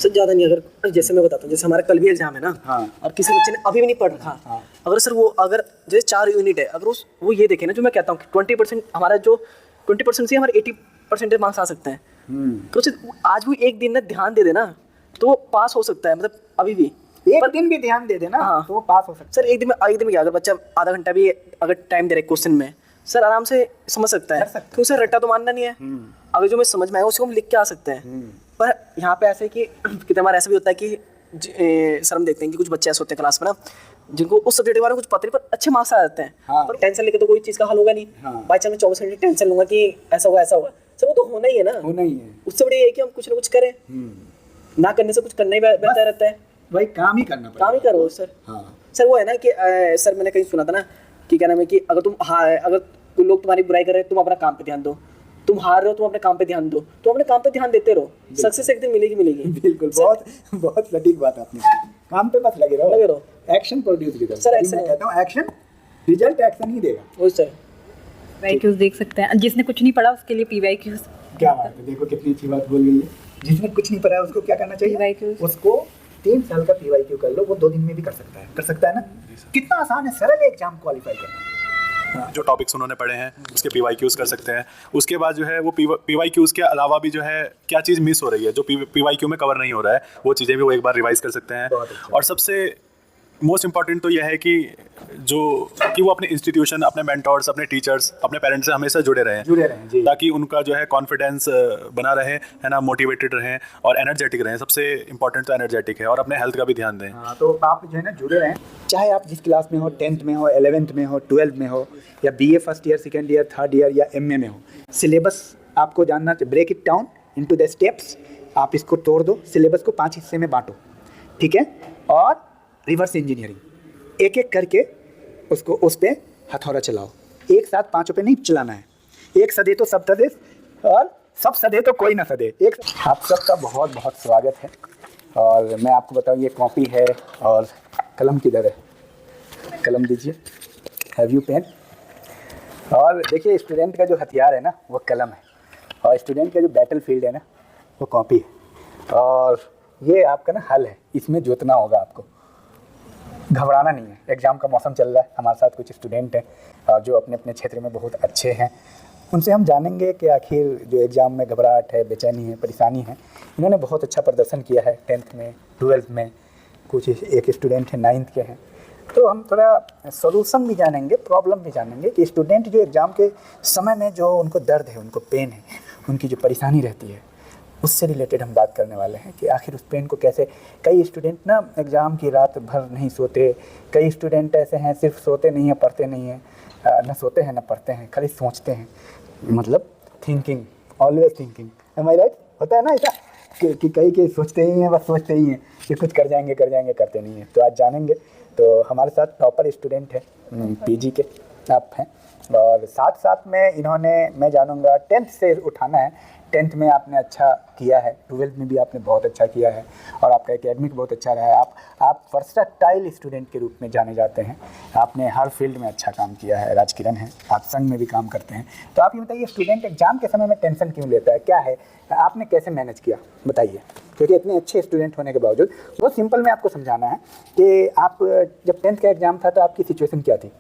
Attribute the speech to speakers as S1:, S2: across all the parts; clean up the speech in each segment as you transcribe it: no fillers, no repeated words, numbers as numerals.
S1: Sir ज़्यादा नहीं, अगर जैसे मैं बताता हूँ, जैसे हमारा कल भी एग्जाम है ना, और किसी बच्चे ने अभी भी नहीं पढ़ रखा, अगर सर वो अगर जैसे 4 यूनिट है, अगर वो ये देखे ना, जो मैं कहता हूँ कि 20% हमारा जो 20% से हमारे 80% मार्क्स आ सकते हैं, तो आज भी एक दिन ना ध्यान दे देना तो वो पास हो सकता है, मतलब अभी भी
S2: एक दिन भी ध्यान दे देना तो वो पास हो सकता है।
S1: सर एक दिन में क्या, अगर बच्चा आधा घंटा भी अगर टाइम दे रहे क्वेश्चन में, सर आराम से समझ सकता है, क्योंकि सर रट्टा तो मानना नहीं है। अगर जो मैं समझ में आएगा उसको हम लिख के आ सकते हैं। पर यहाँ पे ऐसे कि कितने बार ऐसा भी होता है कि सर हम देखते हैं कि कुछ बच्चे ऐसे होते हैं क्लास में ना, जिनको उस सब्जेक्ट के बारे में कुछ पता नहीं पर अच्छे मार्क्स आ जाते हैं, पर टेंशन लेके तो कोई चीज़ का हल होगा नहीं। बाई चांस मैं 24 घंटे टेंशन लूंगा कि ऐसा होगा सर वो तो होना ही है ना,
S2: होना ही है।
S1: उससे बड़ी है कि हम कुछ ना कुछ करें, ना करने से कुछ करना ही बेहतर रहता है।
S2: भाई काम ही करना पड़ेगा,
S1: काम ही करो सर। सर वो है ना कि सर मैंने कहीं सुना था ना कि क्या नाम है कि अगर कोई लोग तुम्हारी बुराई कर रहे हैं, तुम अपना काम पे ध्यान दो, तुम हार रहे हो, तुम अपने काम पे ध्यान दो, तुम अपने काम पे ध्यान देते रहो, सक्सेस एक दिन मिलेगी।
S2: बिल्कुल, बहुत सटीक बात आपने की। काम पे बस लगे रहो। Action produce result. सर मैं कहता हूँ एक्शन रिजल्ट एक्शन ही देगा।
S1: वही सर।
S3: PYQs देख सकते हैं, जिसने कुछ नहीं पढ़ा उसके लिए PYQs।
S2: क्या बात है, देखो कितनी अच्छी बात बोल गई है। जिसने कुछ नहीं पढ़ा है उसको क्या करना चाहिए?
S3: PYQs।
S2: उसको 3 साल का PYQ कर लो, वो 2 दिन में भी कर सकता है ना। कितना आसान है, सरल एग्जाम क्वालिफाई करना।
S4: जो टॉपिक्स उन्होंने पढ़े हैं उसके PYQs कर सकते हैं। उसके बाद जो है वो PYQs के अलावा भी जो है क्या चीज़ मिस हो रही है, जो PYQ में कवर नहीं हो रहा है, वो चीज़ें भी वो एक बार रिवाइज कर सकते हैं। और सबसे मोस्ट इम्पॉर्टेंट तो यह है कि वो अपने इंस्टीट्यूशन, अपने मेंटोर्स, अपने टीचर्स, अपने पेरेंट्स से हमेशा जुड़े रहें जी। ताकि उनका जो है कॉन्फिडेंस बना रहे, है ना, मोटिवेटेड रहें और एनर्जेटिक रहें। सबसे इम्पॉर्टेंट तो एनर्जेटिक है, और अपने हेल्थ का भी ध्यान दें।
S2: तो आप जो है ना जुड़े रहें, चाहे आप जिस क्लास में हो, 10th में हो, 11th में हो, 12th में हो, या BA first year, second year, third year या MA में हो। सिलेबस आपको जानना चाहिए, break it down into the steps. आप इसको तोड़ दो, सिलेबस को 5 हिस्से में बांटो, ठीक है, और रिवर्स इंजीनियरिंग एक एक करके उसको उस पर हथौड़ा चलाओ। एक साथ 5 पे नहीं चलाना है। एक सदे तो सब सदे, और सब सदे तो कोई ना सदे। आप सबका बहुत बहुत स्वागत है। और मैं आपको बताऊं, ये कॉपी है और कलम किधर है? कलम दीजिए, हैव यू पेन? और देखिए, स्टूडेंट का जो हथियार है ना वो कलम है, और स्टूडेंट का जो बैटल फील्ड है ना वो कॉपी है। और ये आपका ना हल है, इसमें जोतना होगा आपको, घबराना नहीं है। एग्ज़ाम का मौसम चल रहा है, हमारे साथ कुछ स्टूडेंट हैं जो अपने अपने क्षेत्र में बहुत अच्छे हैं। उनसे हम जानेंगे कि आखिर जो एग्ज़ाम में घबराहट है, बेचैनी है, परेशानी है, इन्होंने बहुत अच्छा प्रदर्शन किया है 10th में, 12th में, कुछ एक स्टूडेंट है 9th के हैं। तो हम थोड़ा सॉल्यूशन भी जानेंगे, प्रॉब्लम भी जानेंगे कि स्टूडेंट जो एग्ज़ाम के समय में जो उनको दर्द है, उनको पेन है, उनकी जो परेशानी रहती है, उससे रिलेटेड हम बात करने वाले हैं कि आखिर उस पेन को कैसे। कई स्टूडेंट ना एग्ज़ाम की रात भर नहीं सोते, कई स्टूडेंट ऐसे हैं सिर्फ सोते नहीं हैं, पढ़ते नहीं हैं, ना सोते हैं ना पढ़ते हैं, खाली सोचते हैं, मतलब थिंकिंग, ऑलवेज थिंकिंग। एम आई राइट? होता है ना ऐसा कि कई सोचते ही हैं, बस सोचते ही हैं कि कुछ कर जाएंगे करते नहीं हैं। तो आज जानेंगे। तो हमारे साथ टॉपर स्टूडेंट है, PG के आप हैं, और साथ साथ में इन्होंने, मैं जानूँगा 10th से उठाना है। 10th में आपने अच्छा किया है, 12th में भी आपने बहुत अच्छा किया है, और आपका एकेडमिक बहुत अच्छा रहा है। आप वर्सटाइल स्टूडेंट के रूप में जाने जाते हैं। आपने हर फील्ड में अच्छा काम किया है। राजकिरण है, आप संघ में भी काम करते हैं। तो आप ये बताइए, स्टूडेंट एग्जाम के समय में टेंशन क्यों लेता है, क्या है, आपने कैसे मैनेज किया, बताइए। क्योंकि इतने अच्छे स्टूडेंट होने के बावजूद, बहुत सिंपल में आपको समझाना है कि आप जब 10th का एग्जाम था तो आपकी सिचुएशन क्या थी,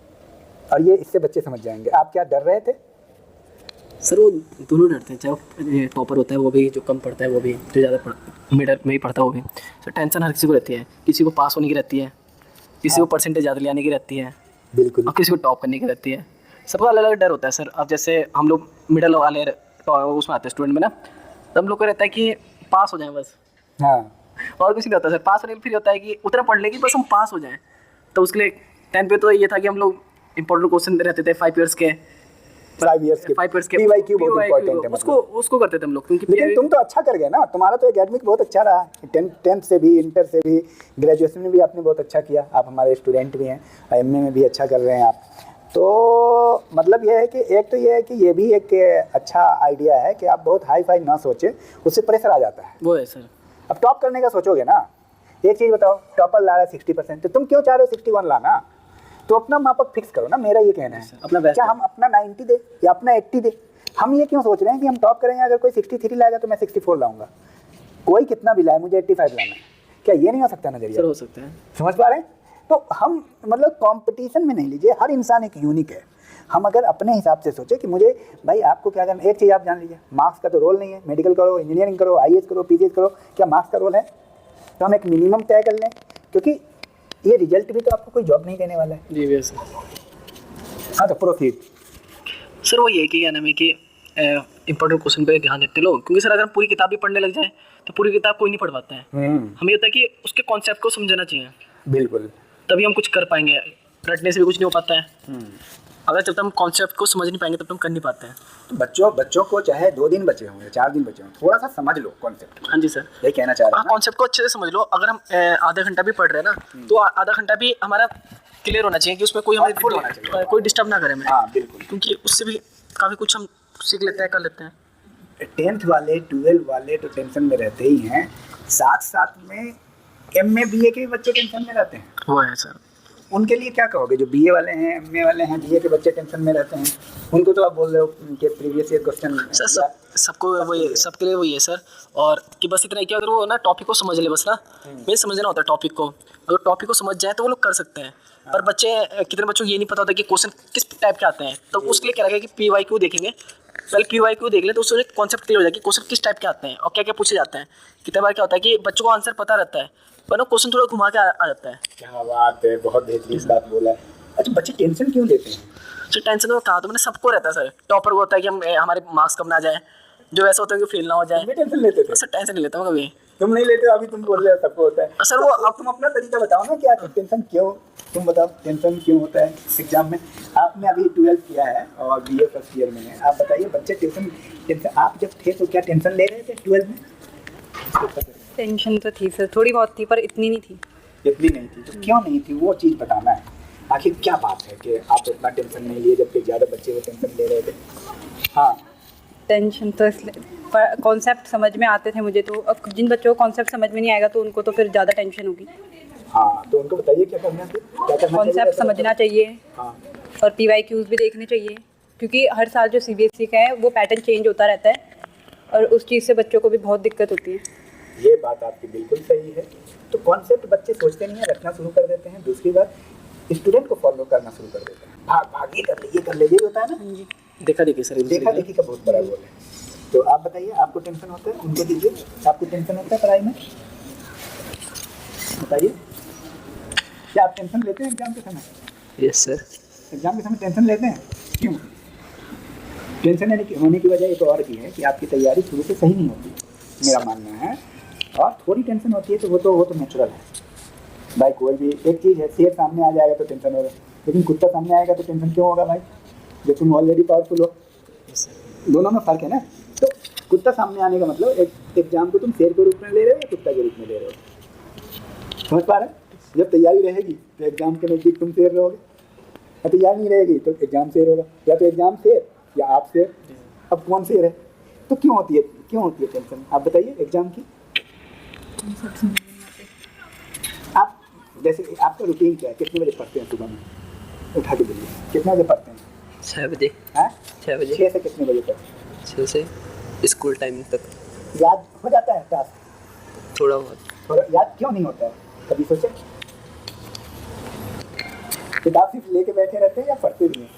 S2: और ये इससे बच्चे समझ जाएंगे। आप क्या डर रहे थे?
S1: सर वो दोनों डरते हैं, चाहे टॉपर होता है वो भी, जो कम पढ़ता है वो भी, जो ज़्यादा मिडल में ही पढ़ता है वो भी। सर टेंशन हर किसी को रहती है, किसी को पास होने की रहती है, किसी को परसेंटेज ज़्यादा ले आने की रहती है,
S2: बिल्कुल,
S1: और किसी को टॉप करने की रहती है। सबका अलग अलग डर होता है सर। अब जैसे हम लोग मिडल वाले उसमें आते हैं स्टूडेंट में ना, तो हम लोग को रहता है कि पास हो जाएँ बस।
S2: हाँ,
S1: और कुछ नहीं होता सर। पास होने के फिर होता है कि उतना पढ़ लेंगे बस हम पास हो जाएँ। तो उसके लिए 10th पे तो ये था कि हम लोग इंपॉर्टेंट क्वेश्चन रहते थे 5 ईयर्स के,
S2: 5 ईयर्स के PYQ बहुत इंपॉर्टेंट है,
S1: उसको करते थे हम लोग।
S2: लेकिन तुम तो अच्छा कर गए ना, तुम्हारा तो एकेडमिक बहुत अच्छा रहा। 10th से भी, इंटर से भी, ग्रेजुएशन में भी आपने बहुत अच्छा किया। आप हमारे स्टूडेंट भी हैं, MA में भी अच्छा कर रहे हैं आप। तो मतलब ये है कि एक तो ये है कि ये भी एक अच्छा आइडिया है कि आप बहुत हाई फाई ना सोचें, उससे प्रेशर आ जाता है।
S1: वो है सर।
S2: अब टॉप करने का सोचोगे ना, एक चीज़ बताओ, टॉपर ला रहा है 60%, तो तुम क्यों चाह रहे हो 61 लाना? तो अपना मापक फिक्स करो ना, मेरा ये कहना है।
S1: अपना बेस्ट,
S2: क्या हम अपना 90 दे या अपना 80 दे? हम ये क्यों सोच रहे हैं कि हम टॉप करेंगे, अगर कोई 63 लाएगा तो मैं 64 लाऊंगा? कोई कितना भी लाए, मुझे 85 लाना है, क्या ये नहीं हो सकता नजरिया?
S1: सर हो सकता है।
S2: समझ पा रहे हैं? तो हम मतलब कंपटीशन में नहीं लीजिए, हर इंसान एक यूनिक है। हम अगर अपने हिसाब से सोचे कि मुझे भाई आपको क्या करना, एक चीज़ आप जान लीजिए, मार्क्स का तो रोल नहीं है। मेडिकल करो, इंजीनियरिंग करो, IAS करो, PCS करो, क्या मार्क्स का रोल है? तो हम एक मिनिमम तय कर लें, क्योंकि ये रिजल्ट भी तो आपको कोई जॉब नहीं देने वाला है।
S1: जी भैया सर।
S2: हाँ तो प्रोसीड।
S1: सर वो ये कि क्या नाम है कि इंपॉर्टेंट क्वेश्चन पे ध्यान देते लोग, क्योंकि सर अगर हम पूरी किताब भी पढ़ने लग जाए तो पूरी किताब कोई नहीं पढ़ पाता है। हमें होता है कि उसके कॉन्सेप्ट को समझना चाहिए,
S2: बिल्कुल।
S1: तभी हम कुछ कर पाएंगे। रटने से भी कुछ नहीं हो पाता है। अगर जब तक हम कॉन्सेप्ट को समझ नहीं पाएंगे तब तक हम कर नहीं पाते हैं।
S2: तो बच्चों को चाहे 2 दिन बचे हों या 4 दिन बचे हों, थोड़ा सा समझ लो कॉन्सेप्ट।
S1: हाँ जी सर,
S2: ये कहना चाह रहा
S1: आप
S2: हूँ।
S1: कॉन्सेप्ट को अच्छे से समझ लो। अगर हम आधा घंटा भी पढ़ रहे हैं ना, तो आधा घंटा भी हमारा क्लियर होना चाहिए कि उसमें कोई हमें
S2: full होना चाहिए।
S1: कोई डिस्टर्ब ना करे हमें।
S2: हाँ बिल्कुल।
S1: क्योंकि उससे भी काफ़ी कुछ हम सीख लेते हैं, कर लेते हैं।
S2: 10th वाले 12 वाले तो टेंशन में रहते ही हैं, साथ साथ में MA BA के भी बच्चे टेंशन में रहते हैं।
S1: वो है सर।
S2: उनके लिए क्या कहोगे? जो BA वाले हैं, MA वाले हैं, BA के बच्चे टेंशन में रहते हैं, उनको तो आप बोल रहे हो कि प्रीवियस ईयर क्वेश्चन
S1: सर सबको वही, सबके लिए वही है सर। और कि बस इतना ही कि अगर वो ना टॉपिक को समझ ले, बस ना मेन समझना होता है टॉपिक को। अगर टॉपिक को समझ जाए तो वो लोग कर सकते हैं। पर बच्चे, कितने बच्चों को ये नहीं पता होता कि क्वेश्चन किस टाइप के आते हैं, तो उसके लिए क्या रहेगा कि PYQ देखेंगे। पहले PYQ देख लें तो उससे कॉन्सेप्ट क्लियर हो जाएगा कि क्वेश्चन किस टाइप के आते हैं और क्या क्या पूछे जाते हैं। कितने बार क्या होता है कि बच्चों को आंसर पता रहता है पर ना क्वेश्चन थोड़ा घुमा के आ जाता है।
S2: क्या बात है, बहुत बेहतरीन बात बोला है। अच्छा, बच्चे टेंशन क्यों लेते हैं?
S1: सर टेंशन तो कहा तो मैंने, सबको रहता है सर। टॉपर को होता है कि हम हमारे मार्क्स कम ना जाए, जो ऐसा होता है कि फेल ना हो जाए।
S2: तुम्हें टेंशन लेते थे?
S1: सर टेंशन नहीं लेता हूँ कभी।
S2: तुम नहीं लेते हो, अभी तुम बोल रहे हो सबको होता है।
S1: सर वो
S2: अब तुम अपना तरीका बताओ ना, क्या टेंशन क्यों, तुम बताओ टेंशन क्यों होता है एग्जाम में? आपने अभी 12th किया है और BA फर्स्ट ईयर में है, आप बताइए बच्चे टेंशन आप जब थे तो क्या टेंशन ले रहे थे 12th में?
S3: टेंशन तो थी सर, थोड़ी बहुत थी पर इतनी नहीं थी।
S2: इतनी नहीं थी तो क्यों नहीं थी, वो चीज़ बताना है। आखिर क्या बात है कि आप इतना टेंशन नहीं लिए जबकि ज़्यादा बच्चे वो टेंशन ले रहे थे? हाँ,
S3: टेंशन तो इसलिए, पर कॉन्सेप्ट समझ में आते थे मुझे। तो अब जिन बच्चों को कॉन्सेप्ट समझ में नहीं आएगा तो उनको तो फिर ज़्यादा टेंशन होगी।
S2: हाँ तो उनको बताइए क्या करना है, क्या करना
S3: कॉन्सेप्ट समझना चाहिए
S2: हाँ,
S3: और PYQs भी देखने चाहिए, क्योंकि हर साल जो CBSE का है वो पैटर्न चेंज होता रहता है और उस चीज़ से बच्चों को भी बहुत दिक्कत होती है।
S2: ये बात आपकी बिल्कुल सही है। तो कॉन्सेप्ट बच्चे सोचते नहीं है, रखना शुरू कर देते हैं। दूसरी बात, स्टूडेंट को फॉलो करना शुरू कर देते हैं। भाग ये कर ले, ये होता है ना।
S1: देखा देखी सर,
S2: देखा देखी का बहुत बड़ा रोल है। तो आप बताइए, आपको टेंशन होता है? उनको दीजिए, आपको टेंशन होता है पढ़ाई में? बताइए, क्या आप टेंशन लेते हैं एग्जाम के समय?
S1: Yes sir.
S2: एग्जाम के समय टेंशन लेते हैं? क्यों? टेंशन होने की वजह एक और भी है कि आपकी तैयारी शुरू से सही नहीं होती, मेरा मानना है। और थोड़ी टेंशन होती है तो वो तो नेचुरल है भाई। कोई भी एक चीज़ है, शेर सामने आ जाएगा तो टेंशन होगा, लेकिन कुत्ता सामने आएगा तो टेंशन क्यों होगा भाई? जब तुम ऑलरेडी पावरफुल हो। दोनों में फ़र्क है ना। तो कुत्ता सामने आने का मतलब एक एग्जाम को तुम शेर के रूप में ले रहे हो या कुत्ता के रूप में ले रहे हो? समझ पा रहे हैं? जब तैयारी रहेगी तो एग्जाम के नज़दीक तुम शेर रहोगे, और तैयारी नहीं रहेगी तो एग्जाम शेर होगा। या तो एग्जाम शेर या आप शेर। अब कौन शेर है? तो क्यों होती है टेंशन? आप बताइए एग्जाम की। आप जैसे आपका रूटीन क्या है? कितने बजे पढ़ते हैं सुबह में? उठा के बोलिए, कितने बजे पढ़ते हैं?
S5: 6 बजे।
S2: हाँ,
S5: 6 बजे।
S2: 6 से कितने बजे तक?
S5: 6 से स्कूल टाइम तक।
S2: याद हो जाता है टास्क?
S5: थोड़ा बहुत।
S2: थोड़ा याद क्यों नहीं होता है? कभी सोचे? किताब सिर्फ लेके बैठे रहते हैं या पढ़ते भी हैं?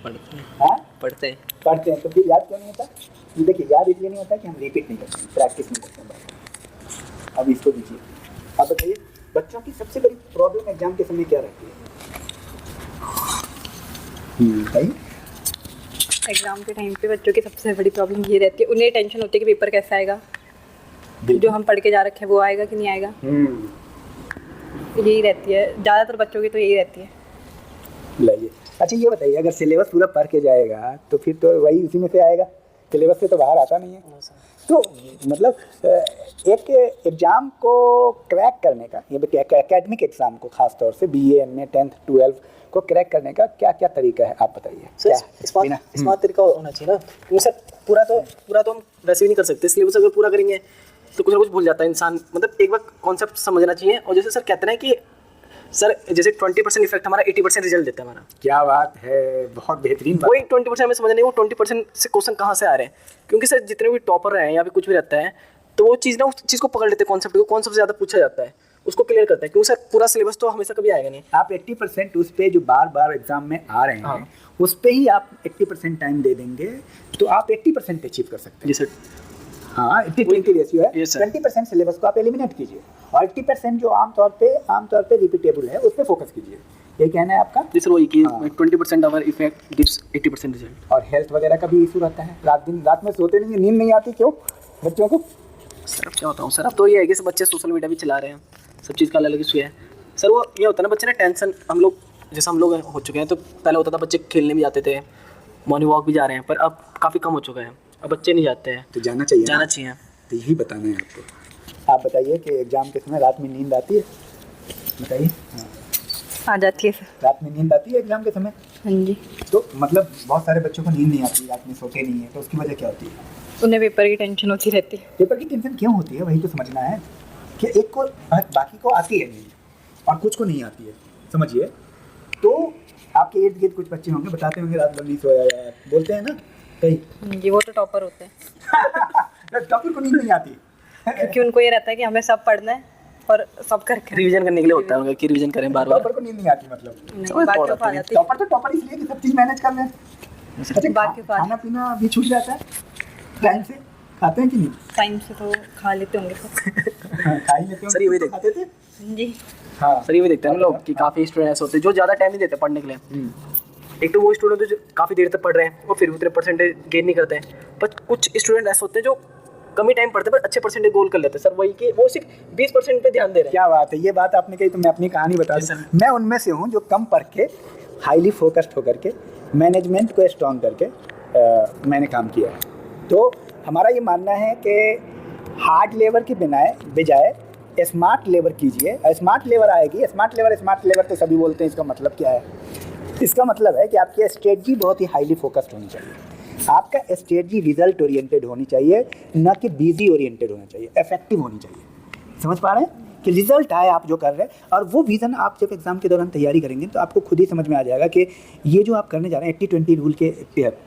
S5: पढ़ते हैं।
S2: हाँ,
S5: पढ़ते हैं।
S2: पढ़ते हैं तो फिर याद क्यों नहीं होता? देखिए, याद इसलिए नहीं होता कि हम रिपीट नहीं करते, प्रैक्टिस नहीं करते हैं। अब इसको दीजिए, आप बताइए बच्चों की सबसे बड़ी प्रॉब्लम एग्जाम के समय क्या रहती है? बताइए।
S3: एग्ज़ाम के टाइम पे बच्चों की सबसे बड़ी प्रॉब्लम ये रहती है, उन्हें टेंशन होती है कि पेपर कैसा आएगा, जो हम पढ़ के जा रखे हैं वो आएगा कि नहीं आएगा। यही रहती है ज़्यादातर बच्चों की, तो यही रहती है।
S2: लाइए, अच्छा ये बताइए, अगर सिलेबस पूरा पढ़ के जाएगा तो फिर तो वही उसी में से आएगा, सिलेबस से तो बाहर आता नहीं है। तो मतलब एक एग्ज़ाम को क्रैक करने का, ये एकेडमिक एग्ज़ाम को ख़ास तौर से BA MA 10th 12 को क्रैक करने का क्या क्या तरीका है, आप बताइए।
S1: स्मार्ट तरीका होना चाहिए ना, क्योंकि सर पूरा तो हम वैसे भी नहीं कर सकते। सिलेबस अगर पूरा करेंगे तो कुछ ना कुछ भूल जाता है इंसान। मतलब एक बार कॉन्सेप्ट समझना चाहिए। और जैसे सर कहते हैं कि सर जैसे 20% इफेक्ट हमारा 80% रिजल्ट देता है हमारा।
S2: क्या बात है, बहुत बेहतरीन बात।
S1: वही 20% हमें समझ नहीं, वो 20% से क्वेश्चन कहाँ से आ रहे हैं। क्योंकि सर जितने भी टॉपर रहे हैं या फिर कुछ भी रहता है तो वो चीज़ ना उस चीज़ को पकड़ लेते हैं, कॉन्सेप्ट को, कौन सबसे ज़्यादा पूछा जाता है उसको क्लियर करता है, क्योंकि सर पूरा सिलेबस तो हमेशा कभी आएगा नहीं।
S2: आप 80% उस पे जो बार बार एग्जाम में आ रहे हैं,
S1: हाँ।
S2: उस पे ही आप 80% टाइम दे देंगे तो आप 80% अचीव कर सकते हैं।
S1: जी सर।
S2: हाँ, 80-20 रेशियो है।
S1: Yes, sir.
S2: 20% सिलेबस को आप एलिमिनेट कीजिए और 80% जो आमतौर पे रिपीटेबल है उस पे फोकस कीजिए। ये कहना है आपका।
S1: जी सर, वही कि
S2: हाँ।
S1: 20% आवर इफेक्ट गिव्स 80% रिजल्ट।
S2: और हेल्थ वगैरह का भी इशू रहता है, रात में सोते नहीं, नींद नहीं आती, क्यों बच्चों को?
S1: सर अब क्या बताऊँ सर, अब तो ये है कि सब बच्चे सोशल मीडिया भी चला रहे हैं, सब चीज़ का अलग अलग इशू है सर। वो ये होता है ना, बच्चे ना टेंशन, हम लोग जैसे हम लोग हो चुके हैं, तो पहले होता था बच्चे खेलने भी जाते थे, मॉर्निंग वॉक भी जा रहे हैं, पर अब काफ़ी कम हो चुका है, अब बच्चे नहीं जाते हैं।
S2: तो जाना चाहिए,
S1: जाना चाहिए।
S2: तो यही बताना है आपको। आप बताइए कि एग्जाम के समय रात में नींद आती है? बताइए। हाँ।
S3: आ जाती है सर।
S2: रात में नींद आती है एग्जाम के समय?
S3: हाँ जी।
S2: तो मतलब बहुत सारे बच्चों को नींद नहीं आती, रात में सोते नहीं है, तो उसकी वजह क्या होती है?
S3: उन्हें पेपर की टेंशन होती रहती है।
S2: पेपर की टेंशन क्यों होती है, वही तो समझना है कि एक को बाकी को आती है नहीं और कुछ को नहीं आती है, समझिए। तो आपके इर्द गिर्द कुछ बच्चे होंगे, बताते होंगे रात भर नहीं सोया यार, बोलते हैं ना कई।
S3: जी, वो तो टॉपर होते हैं
S2: टॉपर को नींद नहीं आती
S3: क्योंकि उनको ये रहता है कि हमें सब पढ़ना है और सब करके
S1: रिवीजन करने के लिए होता है उनका कि रिवीजन करें बार बार।
S2: टॉपर को नींद नहीं आती मतलब?
S3: नहीं, बाकी को आ जाती है।
S2: टॉपर तो टॉपर इसलिए कि सब चीज़ मैनेज कर लें। अच्छा,
S3: बाकी को आ
S2: खाना पीना भी छूट जाता है टाइम से? खाते हैं कि नहीं?
S3: टाइम से तो खा लेते होंगे सर।
S2: खा ही लेते हो।
S1: सर, ये भी देख-
S2: खाते थे।
S3: जी।
S2: हाँ
S1: सर ये भी देखते हैं हम लोग कि काफ़ी स्टूडेंट ऐसे होते हैं जो ज़्यादा टाइम नहीं देते पढ़ने के लिए। एक तो वो स्टूडेंट जो काफ़ी देर तक पढ़ रहे हैं वो फिर भी उतने परसेंटेज गेन नहीं करते हैं, पर कुछ स्टूडेंट ऐसे होते हैं जो कम ही टाइम पढ़ते हैं पर अच्छे परसेंटेज गोल कर लेते हैं। सर वही कि वो सिर्फ 20% पे ध्यान दे रहे हैं।
S2: क्या बात है, ये बात आपने कही तो मैं अपनी कहानी बता
S1: जी,
S2: दूं।
S1: सर।
S2: मैं उनमें से हूँ जो कम पढ़ के हाईली फोकस्ड होकर के मैनेजमेंट को स्ट्रॉन्ग करके मैंने काम किया है। तो हमारा ये मानना है कि हार्ड लेबर के बजाय स्मार्ट लेबर कीजिए। स्मार्ट लेबर आएगी। स्मार्ट लेबर तो सभी बोलते हैं, इसका मतलब क्या है? इसका मतलब है कि आपकी स्ट्रेटजी बहुत ही हाईली फोकस्ड होनी चाहिए। आपका स्ट्रेटजी रिजल्ट ओरिएंटेड होनी चाहिए, ना कि बिजी ओरिएंटेड होना चाहिए, इफेक्टिव होनी चाहिए। समझ पा रहे हैं कि रिजल्ट आए आप जो कर रहे हैं, और वो विज़न आप जब एग्जाम के दौरान तैयारी करेंगे तो आपको खुद ही समझ में आ जाएगा कि ये जो आप करने जा रहे हैं 80-20 रूल के तहत,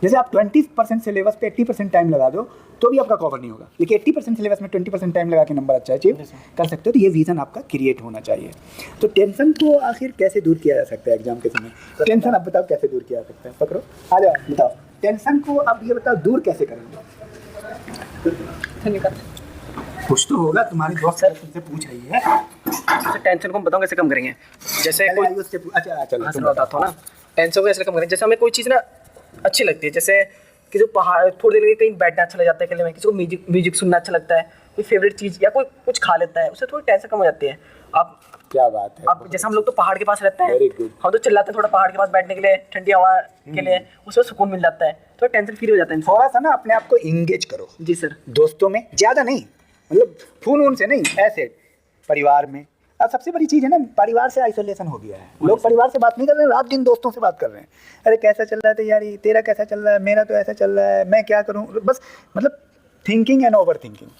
S2: जैसे आप 20% सिलेबस पे 80% टाइम लगा दो तो भी आपका कवर नहीं होगा, लेकिन 80% सिलेबस में 20% टाइम लगा के नंबर अच्छा अचीव कर सकते हो। तो ये विज़न आपका क्रिएट होना चाहिए। तो टेंशन को आखिर कैसे दूर किया जा सकता है एग्जाम के समय? टेंशन आप बताओ कैसे दूर किया जा सकता है? पकड़ो, आ जाओ, बताओ टेंशन को आप ये बताओ दूर कैसे करेंगे?
S3: धन्यवाद।
S2: कुछ तो होगा, तुम्हारी दोस्त सर तुमसे पूछ रही है।
S1: सर टेंशन को हम बताऊँ कैसे कम करेंगे। जैसे
S2: पहले
S1: कोई
S2: आइए उससे अच्छा चलो
S1: हाँ
S2: तुम
S1: सर बताता हूँ ना, टेंशन को कैसे कम करेंगे। जैसे हमें कोई चीज़ ना अच्छी लगती है, जैसे किसी को पहाड़ थोड़ी देर के लिए कहीं बैठना अच्छा लग जाता है अकेले में, किसी को म्यूजिक सुनना अच्छा लगता है, कोई फेवरेट चीज़ या कोई कुछ खा लेता है, उससे थोड़ी टेंशन कम हो जाती है। आप
S2: क्या बात है।
S1: अब जैसे हम लोग तो पहाड़ के पास रहते हैं,
S2: Very good.
S1: हम तो चिल्लाते हैं थोड़ा पहाड़ के पास बैठने के लिए, ठंडी हवा के लिए, उसमें सुकून मिल जाता है, थोड़ा टेंशन फ्री हो जाता है इंसान।
S2: थोड़ा सा ना अपने आप को इंगेज करो
S1: जी सर।
S2: दोस्तों में, ज़्यादा नहीं, मतलब खून से नहीं, ऐसे परिवार में। अब सबसे बड़ी चीज़ है ना, परिवार से आइसोलेशन हो गया है। लोग परिवार से बात नहीं कर रहे हैं, रात दिन दोस्तों से बात कर रहे हैं। अरे कैसा चल रहा है तैयारी, तेरा कैसा चल रहा है, मेरा तो ऐसा चल रहा है, मैं क्या करूं, बस मतलब थिंकिंग एंड ओवर थिंकिंग।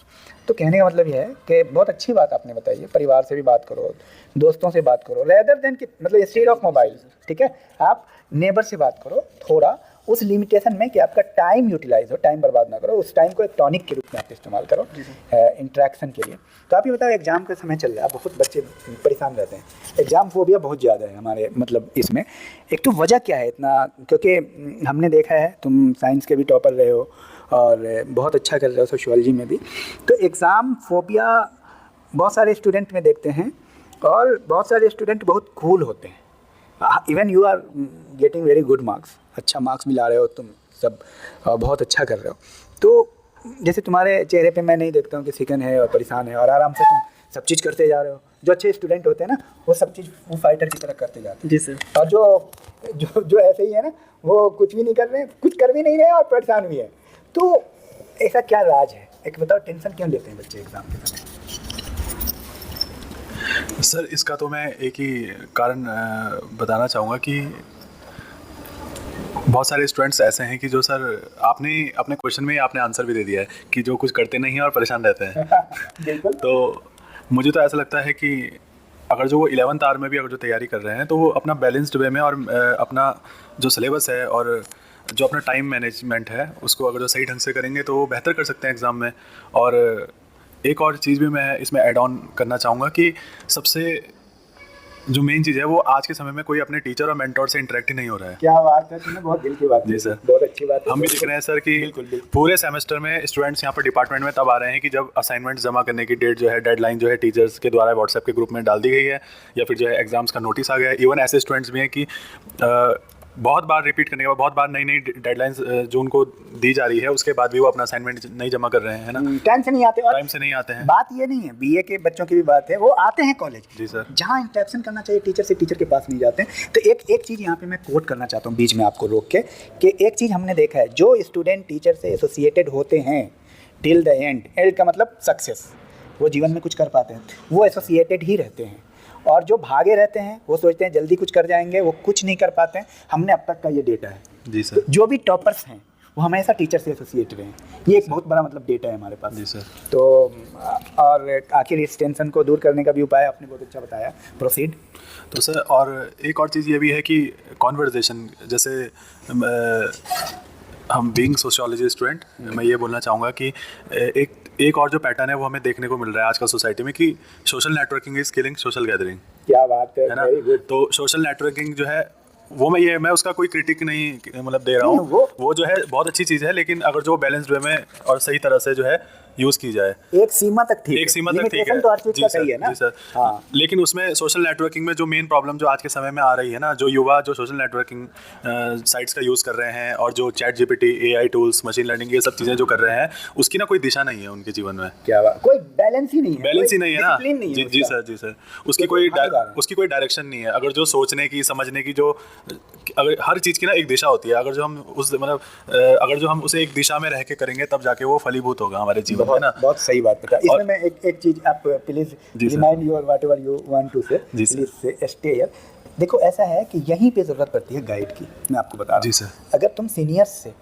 S2: तो कहने का मतलब ये है कि बहुत अच्छी बात आपने बताई है, परिवार से भी बात करो, दोस्तों से बात करो, रेदर देन कि मतलब इंस्टेड ऑफ मोबाइल, ठीक है, आप नेबर से बात करो थोड़ा उस लिमिटेशन में कि आपका टाइम यूटिलाइज हो, टाइम बर्बाद ना करो, उस टाइम को एक टॉनिक के रूप में आप इस्तेमाल करो इंटरेक्शन के लिए। तो आप ये बताओ, एग्जाम का समय चल रहा है, बहुत बच्चे परेशान रहते हैं, एग्जाम फोबिया बहुत ज़्यादा है हमारे मतलब इसमें। एक तो वजह क्या है इतना, क्योंकि हमने देखा है तुम साइंस के भी टॉपर रहे हो और बहुत अच्छा कर रहे हो सोशियोलॉजी में भी, तो एग्ज़ाम फोबिया बहुत सारे स्टूडेंट में देखते हैं और बहुत सारे स्टूडेंट बहुत कूल होते हैं। Even you are getting very good marks, अच्छा मार्क्स भी ला रहे हो तुम सब, बहुत अच्छा कर रहे हो। तो जैसे तुम्हारे चेहरे पे मैं नहीं देखता हूँ कि सिकन है और परेशान है, और आराम से तुम सब चीज़ करते जा रहे हो। जो अच्छे स्टूडेंट होते हैं ना, वो सब चीज़ वो फाइटर की तरह करते जाते हैं।
S1: जी सर।
S2: और जो ऐसे ही है ना, वो कुछ भी नहीं कर रहे हैं, कुछ कर भी नहीं रहे हैं और परेशान भी है। तो ऐसा क्या राज है, एक बताओ, टेंशन क्यों लेते हैं बच्चे एग्जाम के समय?
S4: सर इसका तो मैं एक ही कारण बताना चाहूँगा कि बहुत सारे स्टूडेंट्स ऐसे हैं कि जो सर आपने अपने क्वेश्चन में ही आपने आंसर भी दे दिया है कि जो कुछ करते नहीं हैं और परेशान रहते हैं।
S2: बिल्कुल।
S4: तो मुझे तो ऐसा लगता है कि अगर जो वो 11th आवर में भी अगर जो तैयारी कर रहे हैं तो वो अपना बैलेंस्ड वे में और अपना जो सिलेबस है और जो अपना टाइम मैनेजमेंट है उसको अगर जो सही ढंग से करेंगे तो वो बेहतर कर सकते हैं एग्ज़ाम में। और एक और चीज़ भी मैं इसमें ऐड ऑन करना चाहूँगा कि सबसे जो मेन चीज़ है वो आज के समय में कोई अपने टीचर और मेंटोर से इंटरेक्ट ही नहीं हो रहा है।
S2: क्या बात है, तुमने बहुत दिल की बात
S4: जी
S2: की।
S4: सर।
S2: बहुत अच्छी बात है।
S4: हम भी देख रहे हैं सर कि पूरे सेमेस्टर में स्टूडेंट्स यहाँ पर डिपार्टमेंट में तब आ रहे हैं कि जब असाइनमेंट जमा करने की डेट जो है, डेडलाइन जो है टीचर्स के द्वारा व्हाट्सएप के ग्रुप में डाल दी गई है, या फिर जो है एग्जाम्स का नोटिस आ गया है। इवन ऐसे स्टूडेंट्स भी हैं कि बहुत बार रिपीट करने के बाद, बहुत बार नई नई डेडलाइंस जो उनको दी जा रही है, उसके बाद भी वो अपना असाइनमेंट नहीं जमा कर रहे हैं, है ना।
S2: टाइम से नहीं आते। और
S4: टाइम से नहीं आते हैं।
S2: बात ये नहीं है, बीए के बच्चों की भी बात है, वो आते हैं कॉलेज,
S4: जी सर।
S2: जहाँ इंटरेक्शन करना चाहिए टीचर से, टीचर के पास नहीं जाते हैं। तो एक चीज़ यहाँ पे मैं कोट करना चाहता हूँ बीच में आपको रोक के, कि एक चीज़ हमने देखा है, जो स्टूडेंट टीचर से एसोसिएटेड होते हैं टिल द एंड का मतलब सक्सेस, वो जीवन में कुछ कर पाते हैं, वो एसोसिएटेड ही रहते हैं। और जो भागे रहते हैं वो सोचते हैं जल्दी कुछ कर जाएंगे, वो कुछ नहीं कर पाते हैं। हमने अब तक का ये डेटा है।
S4: जी सर।
S2: जो भी टॉपर्स हैं वो हमेशा टीचर से एसोसिएटेड हैं। ये एक बहुत बड़ा मतलब डेटा है हमारे पास।
S4: जी सर।
S2: तो और आखिर इस टेंशन को दूर करने का भी उपाय आपने बहुत अच्छा बताया। प्रोसीड।
S4: तो सर और एक और चीज़ ये भी है कि कॉन्वर्जेशन, जैसे हम बीइंग सोशियोलॉजी स्टूडेंट, मैं ये बोलना चाहूँगा कि एक और जो पैटर्न है वो हमें देखने को मिल रहा है आजकल सोसाइटी में, कि social networking is killing social gathering.
S2: क्या बात है
S4: ना।
S2: very good।
S4: तो सोशल नेटवर्किंग जो है वो मैं उसका कोई क्रिटिक नहीं मतलब दे रहा हूँ, वो जो है बहुत अच्छी चीज़ है, लेकिन अगर जो बैलेंस्ड वे में और सही तरह से जो है यूज़ की जाए,
S2: एक सीमा तक ठीक है।
S4: एक सीमा तक ठीक है।
S2: तो हर चीज़ का सही है ना।
S4: जी सर।
S2: हाँ।
S4: लेकिन उसमें सोशल नेटवर्किंग में जो मेन प्रॉब्लम जो आज के समय में आ रही है ना, जो युवा जो सोशल नेटवर्किंग साइट्स का यूज़ कर रहे हैं, और जो chat GPT, AI tools, machine learning, ये सब चीज़ें जो कर रहे हैं, उसकी ना कोई दिशा नहीं है उनके जीवन में।
S2: क्या बात, कोई बैलेंस ही नहीं है।
S4: बैलेंस ही नहीं है ना।
S2: discipline नहीं है
S4: जी जी
S2: उसका।
S4: सर, जी सर। उसकी कोई डायरेक्शन नहीं है। अगर जो सोचने की, समझने की, जो अगर हर चीज़ की ना एक दिशा होती है, अगर जो हम अगर जो हम उसे एक दिशा में रह के करेंगे, तब जाके वो फलीभूत होगा हमारे जीवन में ना।
S2: बहुत सही बात बता। इसमें मैं एक चीज़ आप please remind your whatever you want to say, please say stay here. देखो ऐसा है कि यहीं पे ज़रूरत पड़ती है गाइड की। मैं आपको बता रहा हूँ।
S4: जी सर।
S2: अगर तुम सीनियर्स से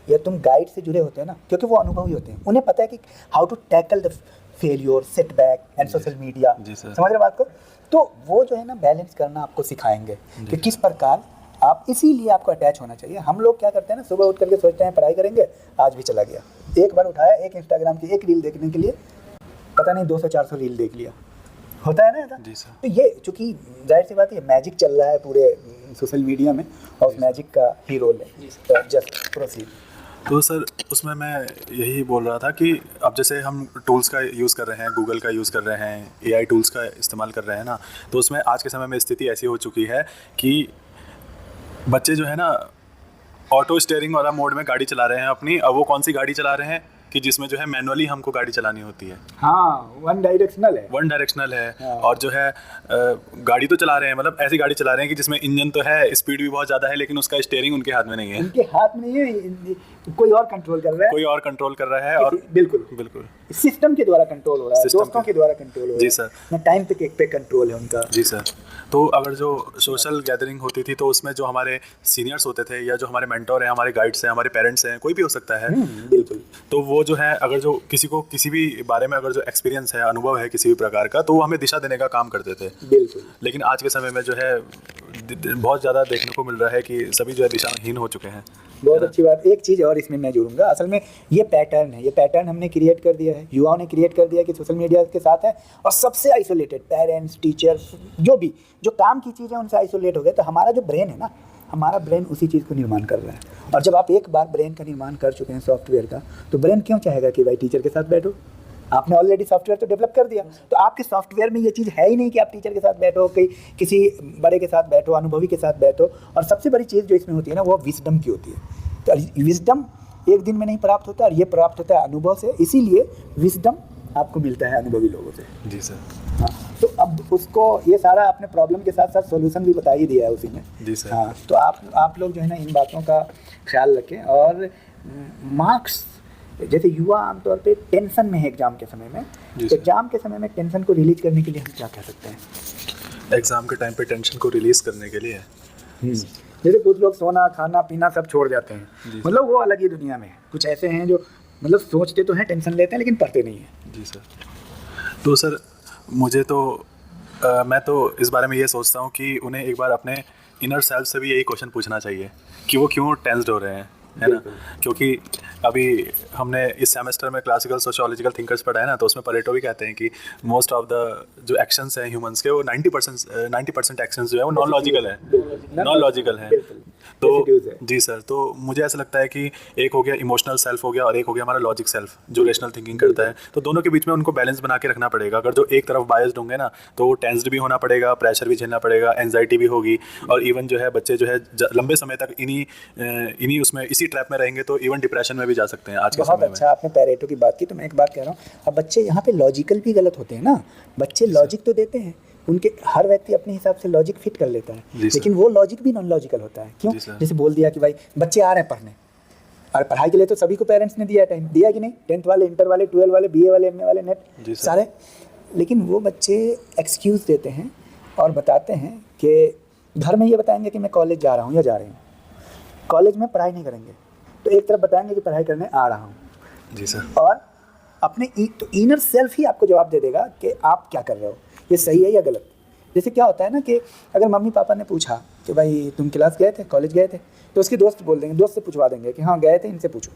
S2: या तुम गाइड से जुड़े होते हैं ना, क्योंकि वो अनुभवी होते हैं, उन्हें पता है कि how to tackle the failure, setback and social media. समझ रहे बात को? तो वो जो है ना बैलेंस करना आपको सिखाएंगे कि किस प्रकार आप, इसीलिए आपको अटैच होना चाहिए। हम लोग क्या करते हैं ना, सुबह उठ करके सोचते हैं पढ़ाई करेंगे, आज भी चला गया, एक बार उठाया, एक इंस्टाग्राम की एक रील देखने के लिए पता नहीं 200-400 रील देख लिया, होता है ना ऐसा।
S4: जी सर।
S2: तो ये चूंकि जाहिर सी बात है मैजिक चल रहा है पूरे सोशल मीडिया में, और उस मैजिक का ही रोल है। तो जस्ट प्रोसीड।
S4: तो सर उसमें मैं यही बोल रहा था कि अब जैसे हम टूल्स का यूज़ कर रहे हैं, गूगल का यूज़ कर रहे हैं, एआई टूल्स का इस्तेमाल कर रहे हैं ना, तो उसमें आज के समय में स्थिति ऐसी हो चुकी है कि बच्चे जो है ना ऑटो स्टीयरिंग वाला मोड में गाड़ी चला रहे हैं अपनी। अब वो कौन सी गाड़ी चला रहे हैं कि जिसमें जो है मैनुअली हमको गाड़ी चलानी होती है।
S2: हाँ, वन डायरेक्शनल है।
S4: हाँ। और जो है गाड़ी तो चला रहे हैं, मतलब ऐसी गाड़ी चला रहे हैं कि जिसमें इंजन तो है, स्पीड भी बहुत ज़्यादा है, लेकिन उसका स्टीयरिंग उनके हाथ में नहीं है।
S2: उनके हाथ में नहीं है, कोई और कंट्रोल कर रहा है। और
S4: बिल्कुल
S2: सिस्टम के द्वारा कंट्रोल हो रहा है, दोस्तों के द्वारा कंट्रोल हो रहा है।
S4: जी सर।
S2: ना टाइम पे कंट्रोल है उनका।
S4: जी सर। तो अगर जो सोशल गैदरिंग होती थी, तो उसमें जो हमारे सीनियर्स होते थे, या जो हमारे मेंटोर हैं, हमारे गाइड्स हैं, हमारे पेरेंट्स हैं, कोई भी हो सकता है।
S2: बिल्कुल।
S4: तो वो जो है, अगर जो किसी को किसी भी बारे में अगर जो एक्सपीरियंस है, अनुभव है किसी भी प्रकार का, तो वो हमें दिशा देने का काम करते थे।
S2: बिल्कुल।
S4: लेकिन आज के समय में जो है बहुत ज़्यादा देखने को मिल रहा है कि सभी जो है दिशाहीन हो चुके हैं।
S2: बहुत अच्छी बात। एक चीज़ और इसमें मैं जोड़ूंगा, असल में ये पैटर्न है, ये पैटर्न हमने क्रिएट कर दिया है, युवाओं ने क्रिएट कर दिया कि सोशल मीडिया के साथ है, और सबसे आइसोलेटेड पेरेंट्स, टीचर्स, जो काम की चीज़ है उनसे आइसोलेट हो गए। तो हमारा जो ब्रेन है ना, हमारा ब्रेन उसी चीज़ को निर्माण कर रहा है। और जब आप एक बार ब्रेन का निर्माण कर चुके हैं सॉफ्टवेयर का, तो ब्रेन क्यों चाहेगा कि भाई टीचर के साथ बैठो? आपने ऑलरेडी सॉफ्टवेयर तो डेवलप कर दिया, तो आपके सॉफ्टवेयर में ये चीज़ है ही नहीं कि आप टीचर के साथ बैठो, किसी बड़े के साथ बैठो, अनुभवी के साथ बैठो। और सबसे बड़ी चीज़ जो इसमें होती है ना, वो विजडम की होती है। तो विजडम एक दिन में नहीं प्राप्त होता, और ये प्राप्त होता है अनुभव से। इसीलिए विजडम आपको मिलता है अनुभवी लोगों से।
S4: जी सर।
S2: हाँ, तो अब उसको ये सारा आपने प्रॉब्लम के साथ साथ सॉल्यूशन भी बता ही दिया है उसी में।
S4: जी सर।
S2: हाँ, तो आप लोग जो है ना इन बातों का ख्याल रखें। और मार्क्स, जैसे युवा आमतौर पे टेंशन में है एग्जाम के समय में, एग्जाम के समय में टेंशन को रिलीज करने के लिए हम क्या कह सकते हैं?
S4: एग्जाम के टाइम पे टेंशन को रिलीज करने के लिए
S2: जैसे कुछ लोग सोना, खाना, पीना सब छोड़ जाते हैं, मतलब वो अलग ही दुनिया में है। कुछ ऐसे हैं जो मतलब सोचते तो हैं, टेंशन लेते हैं, लेकिन पढ़ते नहीं हैं।
S4: जी सर। तो सर मुझे तो मैं तो इस बारे में ये सोचता हूँ कि उन्हें एक बार अपने इनर सेल्फ से भी यही क्वेश्चन पूछना चाहिए कि वो क्यों टेंस्ड हो रहे हैं, है ना। क्योंकि अभी हमने इस सेमेस्टर में क्लासिकल सोशियोलॉजिकल थिंकर्स पढ़ा है ना, तो उसमें परेटो भी कहते हैं कि मोस्ट ऑफ द जो एक्शंस हैं ह्यूमंस के, वो 90% एक्शंस जो है वो नॉन लॉजिकल है। तो
S2: Residues है।
S4: जी सर, तो मुझे ऐसा लगता है कि एक हो गया इमोशनल सेल्फ हो गया और एक हो गया हमारा लॉजिक सेल्फ जो रेशनल थिंकिंग करता है। तो दोनों के बीच में उनको बैलेंस बना के रखना पड़ेगा। अगर जो एक तरफ बायस्ड होंगे ना, तो टेंस्ड भी होना पड़ेगा, प्रेशर भी झेलना पड़ेगा, एंजाइटी भी होगी, और इवन जो है बच्चे जो है लंबे समय तक इन्हीं उसमें इसी ट्रैप में रहेंगे तो इवन डिप्रेशन में भी जा सकते हैं आज के
S2: बहुत
S4: समय में।
S2: अच्छा आपने पैरेटो की बात की, तो मैं एक बात कह रहा हूँ, अब बच्चे यहाँ पे लॉजिकल भी गलत होते हैं ना। बच्चे लॉजिक तो देते हैं, उनके हर व्यक्ति अपने हिसाब से लॉजिक फिट कर लेता है, लेकिन वो लॉजिक भी नॉन लॉजिकल होता है। क्यों? जैसे बोल दिया कि भाई बच्चे आ रहे हैं पढ़ने, और पढ़ाई के लिए तो सभी को पेरेंट्स ने दिया टाइम, दिया कि नहीं? 10th वाले, इंटर वाले, 12 वाले, BA वाले, MA वाले, नेट सारे, लेकिन वो बच्चे एक्सक्यूज़ देते हैं और बताते हैं कि घर में ये बताएंगे कि मैं कॉलेज जा रहा हूँ या जा रही हूँ, कॉलेज में पढ़ाई नहीं करेंगे, तो एक तरफ बताएंगे कि पढ़ाई करने आ रहा हूँ।
S4: जी सर।
S2: और अपने तो इनर सेल्फ ही आपको जवाब दे देगा कि आप क्या कर रहे हो, ये सही है या गलत। जैसे क्या होता है ना कि अगर मम्मी पापा ने पूछा कि भाई तुम क्लास गए थे, कॉलेज गए थे, तो उसके दोस्त बोल देंगे, दोस्त से पूछवा देंगे कि हाँ गए थे, इनसे पूछो,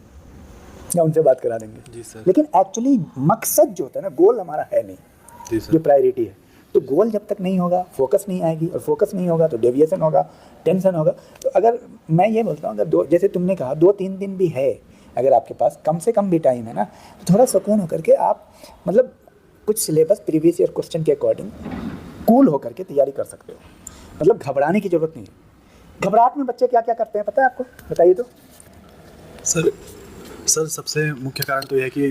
S2: या उनसे बात करा देंगे।
S4: जी सर।
S2: लेकिन एक्चुअली मकसद जो होता है ना, गोल हमारा है नहीं,
S4: जी सर।
S2: जो प्रायोरिटी है। तो गोल जब तक नहीं होगा, फोकस नहीं आएगी, और फोकस नहीं होगा तो डेविएशन होगा, टेंशन होगा। तो अगर मैं ये बोलता हूँ, अगर जैसे तुमने कहा 2-3 दिन भी है, अगर आपके पास कम से कम भी टाइम है ना, तो थोड़ा सुकून होकर के आप मतलब कुछ सिलेबस प्रीवियस ईयर क्वेश्चन के अकॉर्डिंग कूल होकर के तैयारी कर सकते हो। मतलब घबराने की जरूरत नहीं है। घबराहट में बच्चे क्या क्या करते हैं पता है आपको? बताइए तो।
S4: सर सबसे मुख्य कारण तो यह है कि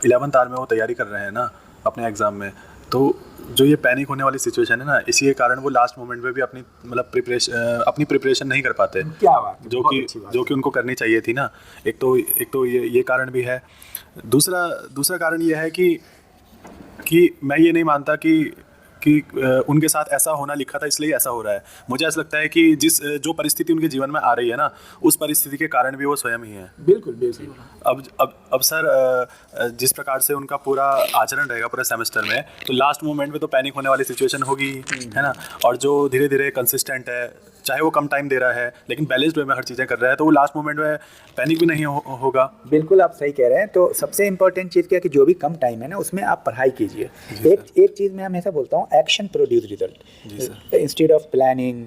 S4: 11th आवर में वो तैयारी कर रहे हैं ना अपने एग्ज़ाम में, तो जो ये पैनिक होने वाली सिचुएशन है ना, इसी के कारण वो लास्ट मोमेंट में भी अपनी प्रिपरेशन नहीं कर पाते।
S2: क्या बात है,
S4: जो कि उनको करनी चाहिए थी ना। एक तो ये कारण भी है। दूसरा कारण ये है कि मैं ये नहीं मानता कि उनके साथ ऐसा होना लिखा था इसलिए ऐसा हो रहा है। मुझे ऐसा लगता है कि जो परिस्थिति उनके जीवन में आ रही है ना, उस परिस्थिति के कारण भी वो स्वयं ही है।
S2: बिल्कुल बिल्कुल।
S4: अब सर जिस प्रकार से उनका पूरा आचरण रहेगा पूरे सेमेस्टर में, तो लास्ट मोमेंट में तो पैनिक होने वाली सिचुएशन होगी, है ना। और जो धीरे धीरे कंसिस्टेंट है, चाहे वो कम टाइम दे रहा है लेकिन बैलेंस्ड वे में हर चीज़ें कर रहा है, तो वो लास्ट मोमेंट में पैनिक भी नहीं होगा।
S2: बिल्कुल आप सही कह रहे हैं। तो सबसे इम्पोर्टेंट चीज़ क्या है कि जो भी कम टाइम है ना, उसमें आप पढ़ाई कीजिए। एक चीज़ मैं हमेशा बोलता हूँ, action produce result. Instead of planning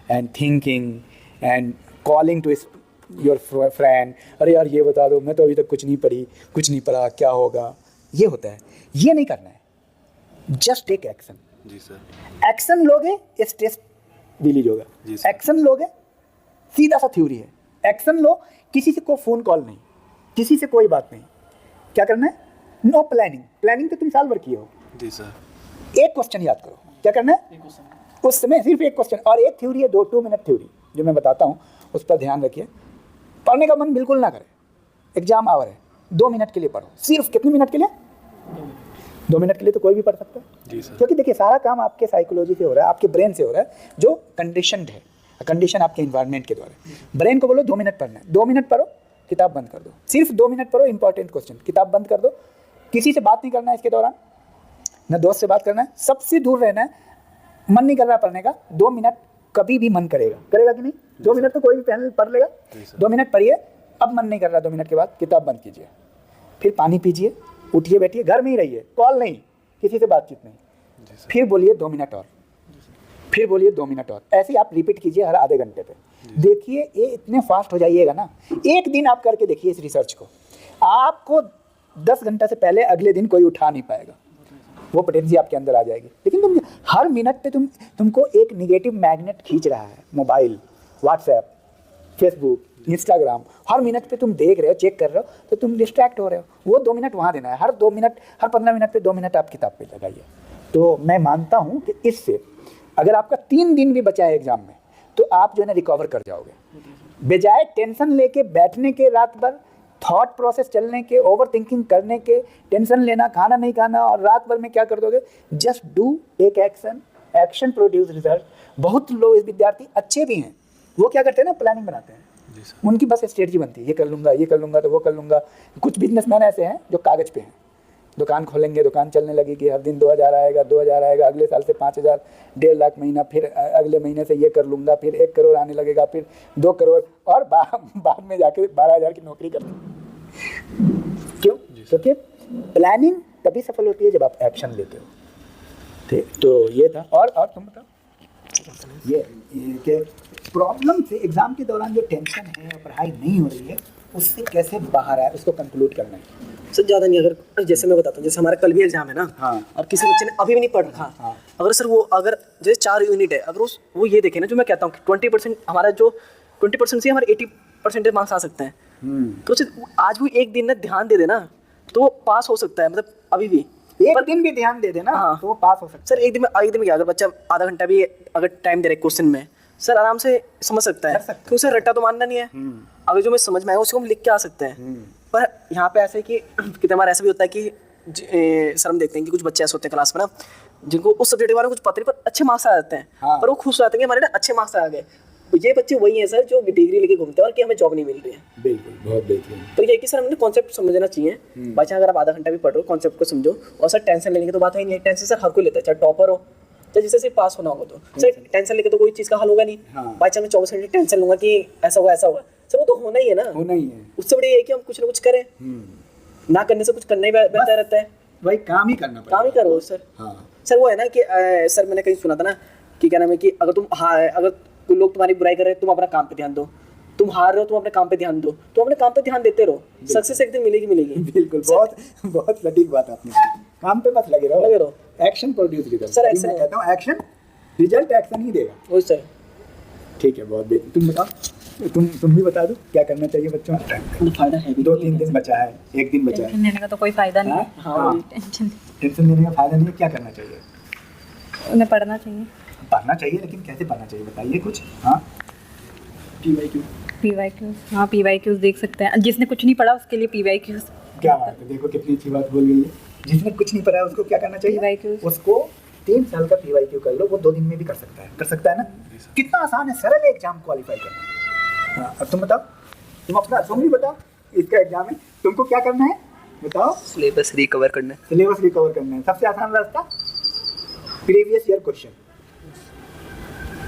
S2: and thinking and calling to your friend, अरे यार ये बता दो, मैं तो अभी तक कुछ नहीं पढ़ा, क्या होगा, ये होता है। ये नहीं करना है, जस्ट टेक एक्शन।
S4: जी सर।
S2: एक्शन लोगे स्ट्रेस रिलीज होगा। एक्शन लोगे, सीधा सा थ्योरी है, एक्शन लो, किसी से कोई फोन कॉल नहीं, किसी से कोई बात नहीं, क्या करना है? नो प्लानिंग तो तुम साल भर किए हो।
S4: जी सर।
S2: एक क्वेश्चन याद करो, क्या करना है उस समय, सिर्फ एक क्वेश्चन, और एक थ्योरी है, 2 मिनट थ्योरी जो मैं बताता हूँ, उस पर ध्यान रखिए। पढ़ने का मन बिल्कुल ना करे, एग्जाम आवर है, 2 मिनट के लिए पढ़ो। सिर्फ कितने मिनट के लिए? 2 मिनट के लिए तो कोई भी पढ़ सकता है।
S4: जी सर।
S2: क्योंकि देखिए सारा काम आपके साइकोलॉजी से हो रहा है, आपके ब्रेन से हो रहा है, जो कंडीशनड है, कंडीशन आपके इन्वायरमेंट के द्वारा। ब्रेन को बोलो 2 मिनट पढ़ना है, 2 मिनट पढ़ो, किताब बंद कर दो। सिर्फ 2 मिनट पढ़ो, इंपॉर्टेंट क्वेश्चन, किताब बंद कर दो। किसी से बात नहीं करना है इसके दौरान, ना दोस्त से बात करना है, सबसे दूर रहना है। मन नहीं कर रहा पढ़ने का, 2 मिनट कभी भी मन करेगा कि नहीं? 2 मिनट तो कोई भी पैनल पढ़ लेगा। 2 मिनट पढ़िए, अब मन नहीं कर रहा, 2 मिनट के बाद किताब बंद कीजिए, फिर पानी पीजिए, उठिए, बैठिए, घर में ही रहिए, कॉल नहीं, किसी से बातचीत नहीं, फिर बोलिए 2 मिनट और, फिर बोलिए 2 मिनट और। ऐसे ही आप रिपीट कीजिए हर आधे घंटे पे। देखिए ये इतने फास्ट हो जाइएगा ना, एक दिन आप करके देखिए इस रिसर्च को, आपको 10 घंटा से पहले अगले दिन कोई उठा नहीं पाएगा, वो पोटेंसी आपके अंदर आ जाएगी। लेकिन तुम हर मिनट पे तुमको एक निगेटिव मैग्नेट खींच रहा है, मोबाइल, व्हाट्सएप, फेसबुक, इंस्टाग्राम, हर मिनट पे तुम देख रहे हो, चेक कर रहे हो, तो तुम डिस्ट्रैक्ट हो रहे हो। वो 2 मिनट वहाँ देना है, हर 15 मिनट पे 2 मिनट आप किताब पे लगाइए। तो मैं मानता हूँ कि इससे अगर आपका 3 दिन भी बचा है एग्जाम में, तो आप जो है ना रिकवर कर जाओगे। बजाय टेंशन लेके बैठने के, रात भर थॉट प्रोसेस चलने के, ओवर थिंकिंग करने के, टेंशन लेना, खाना नहीं खाना, और रात भर में क्या कर दोगे? Just do, take action produce result. बहुत लोग विद्यार्थी अच्छे भी हैं, वो क्या करते हैं ना, प्लानिंग बनाते हैं, उनकी बस स्ट्रेटजी बनती है, ये कर लूँगा तो वो कर लूँगा। कुछ बिजनेसमैन ऐसे हैं जो कागज़ पे हैं, दुकान खोलेंगे, दुकान चलने लगेगी, हर दिन 2000 आएगा, अगले साल से 5000, 1.5 लाख महीना, फिर अगले महीने से ये कर लूँगा, फिर 1 करोड़ आने लगेगा, फिर 2 करोड़, और बाद में जाके 12,000 की नौकरी करते हैं। क्यों? क्योंकि प्लानिंग तभी सफल होती है जब आप एक्शन लेते हो। ठीक, तो ये था। और तुम बताओ ये कि प्रॉब्लम से एग्जाम के दौरान जो टेंशन है, पढ़ाई नहीं हो रही है, उससे कैसे बाहर आए, उसको कंक्लूड करना है।
S1: सर ज़्यादा नहीं, अगर जैसे मैं बताता हूँ, जैसे हमारा कल भी एग्जाम है ना,
S2: हाँ।
S1: और किसी बच्चे ने अभी भी नहीं पढ़ रखा,
S2: हाँ।
S1: अगर सर वो अगर जैसे 4 यूनिट है, अगर वो ये देखे ना, जो मैं कहता हूँ कि 20% हमारा जो 20% से हमारे 80% मार्क्स आ सकते हैं, तो उसे आज भी एक दिन ना ध्यान दे देना तो वो पास हो सकता है, मतलब अभी भी
S2: एक दिन भी ध्यान दे देना,
S1: हाँ।
S2: तो वो पास हो सकता है।
S1: सर एक दिन में क्या, अगर बच्चा आधा घंटा भी अगर टाइम दे रहे क्वेश्चन में, सर आराम से समझ सकता है, क्योंकि सर रट्टा तो मानना नहीं है। अगर जो मैं समझ में आएगा उसको हम लिख के आ सकते हैं। पर यहाँ पे ऐसे कि कितने बार ऐसा भी होता है कि सर हम देखते हैं कि कुछ बच्चे ऐसे होते हैं क्लास में ना, जिनको उस सब्जेक्ट के बारे में कुछ पता नहीं, पर अच्छे मार्क्स आ जाते हैं।
S2: हाँ।
S1: पर वो खुश हो जाते हैं कि हमारे ना अच्छे मार्क्स आ गए। तो ये बच्चे वही हैं सर जो डिग्री लेके घूमते हैं और कि हमें जॉब नहीं मिल रही है।
S2: बिल्कुल, बहुत बेहतरीन।
S1: पर ये कि सर हमने कॉन्सेप्ट समझना चाहिए। बच्चा अगर आप आधा घंटा भी पढ़ रहे हो, कॉन्सेप्ट को समझो। और सर टेंशन लेने की तो बात है नहीं, टेंशन सर हर कोई लेता है, चाहे टॉपर हो चाहे जिससे सिर्फ पास होना होगा। तो सर टेंशन लेके तो कोई चीज़ का हल होगा नहीं।
S2: हाँ।
S1: बाई चांस मैं 24 घंटे टेंशन लूंगा कि ऐसा होगा सर, वो तो होना ही है ना।
S2: होना ही है।
S1: उससे बड़ी ये है कि हम कुछ ना कुछ करें, ना करने से कुछ करना ही बेहतर रहता है।
S2: भाई काम ही करना पड़ेगा।
S1: काम ही करो सर।
S2: हाँ।
S1: सर वो है ना कि सर मैंने कहीं सुना था ना कि क्या नाम है कि अगर तुम अगर कोई लोग तुम्हारी बुराई कर रहे हैं, तुम अपना काम पे ध्यान दो। तुम हार रहे हो, तुम अपने काम पे ध्यान दो। तुम अपने काम पे ध्यान देते रहो, सक्सेस एक दिन मिलेगी।
S2: बिल्कुल, बहुत सटीक बात आपने की। काम पे बस लगे रहो। एक्शन प्रोड्यूस की तरफ।
S1: सर, एक्शन
S2: मैं कहता हूँ एक्शन, रिजल्ट एक्शन ही देगा।
S1: वही सर।
S2: ठीक है, बहुत बेहतरीन। तुम बताओ, तुम भी बता दो क्या करना चाहिए बच्चों को।
S1: फायदा है भी।
S2: 2-3 दिन बचा है, एक दिन बचा है।
S3: टेंशन लेने का तो कोई फायदा नहीं है।
S2: हाँ।
S3: टेंशन
S2: लेने का फायदा नहीं है। क्या करना चाहिए?
S3: उन्हें पढ़ना चाहिए।
S2: पढ़ना चाहिए, लेकिन कैसे पढ़ना चाहिए बताइए कुछ। हाँ,
S3: PYQs, हाँ PYQs देख सकते हैं। जिसने कुछ नहीं पढ़ा उसके लिए PYQs।
S2: क्या बात है, देखो कितनी अच्छी बात बोल गई है। जिसने कुछ नहीं पढ़ा है उसको क्या करना चाहिए?
S3: PYQs।
S2: उसको 3 साल का PYQ कर लो, वो 2 दिन में भी कर सकता है ना। कितना आसान है, सरल है एग्जाम क्वालिफाई करना। हाँ, अब तुम बताओ, तुम भी बताओ, इसका एग्जाम है, तुमको क्या करना है बताओ।
S5: सिलेबस रिकवर करना है।
S2: सिलेबस रिकवर करना है, सबसे आसान रास्ता प्रीवियस ईयर क्वेश्चन।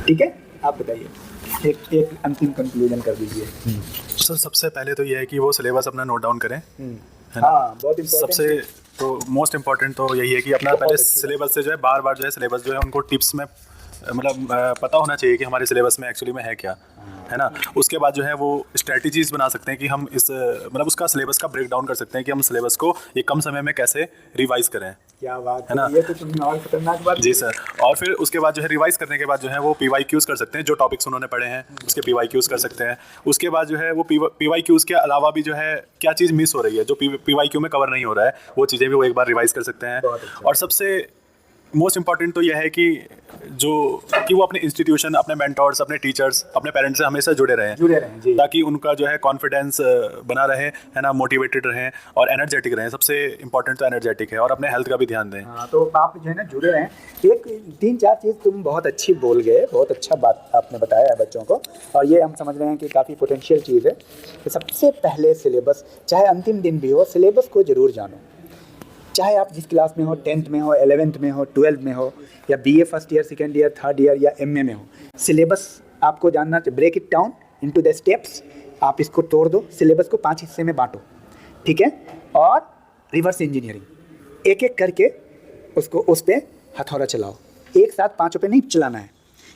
S2: ठीक है, आप बताइए, एक अंतिम कंक्लूजन कर दीजिए।
S4: सर सबसे पहले तो ये है कि वो सिलेबस अपना नोट डाउन करें, है ना।
S2: हाँ, बहुत इम्पोर्टेंट।
S4: सबसे तो मोस्ट इम्पोर्टेंट तो यही है कि अपना पहले सिलेबस से जो है बार जो है सिलेबस जो है उनको टिप्स में मतलब पता होना चाहिए कि हमारे सिलेबस में एक्चुअली में है क्या, है ना। उसके बाद जो है वो स्ट्रेटजीज बना सकते हैं कि हम इस मतलब उसका सिलेबस का ब्रेक डाउन कर सकते हैं कि हम सिलेबस को ये कम समय में कैसे रिवाइज करें।
S2: क्या बात
S4: है ना।
S2: ये तो तुमने और खतरनाक बात।
S4: जी सर। और फिर उसके बाद जो है रिवाइज करने के बाद जो है वो PYQs कर सकते हैं, जो टॉपिक्स उन्होंने पढ़े हैं उसके PYQs कर सकते हैं। उसके बाद जो है वो PYQs के अलावा भी जो है क्या चीज़ मिस हो रही है, जो PYQ में कवर नहीं हो रहा है, वो चीज़ें भी वो एक बार रिवाइज कर सकते हैं। और सबसे मोस्ट इंपॉर्टेंट तो यह है कि वो अपने इंस्टीट्यूशन, अपने मेंटोर्स, अपने टीचर्स, अपने पेरेंट्स से हमेशा जुड़े रहें
S2: जी।
S4: ताकि उनका जो है कॉन्फिडेंस बना रहे, है ना, मोटिवेटेड रहें और एनर्जेटिक रहें। सबसे इंपॉर्टेंट तो एनर्जेटिक है, और अपने हेल्थ का भी ध्यान दें।
S2: हाँ, तो आप जो है ना जुड़े रहें। एक 3-4 चीज़ तुम बहुत अच्छी बोल गए, बहुत अच्छा बात आपने बताया है बच्चों को, और ये हम समझ रहे हैं कि काफ़ी पोटेंशियल चीज़ है। तो सबसे पहले सिलेबस, चाहे अंतिम दिन भी हो, सिलेबस को ज़रूर जानो। चाहे आप जिस क्लास में हो, 10th में हो, 11th में हो, 12th में हो, या BA first year, second year, third year या MA में हो, सिलेबस आपको जानना चाहिए। Break it down into the steps. आप इसको तोड़ दो, सिलेबस को 5 हिस्से में बांटो, ठीक है। और रिवर्स इंजीनियरिंग एक एक करके उसको उस पर हथौड़ा चलाओ। एक साथ 5 पे नहीं चलाना है।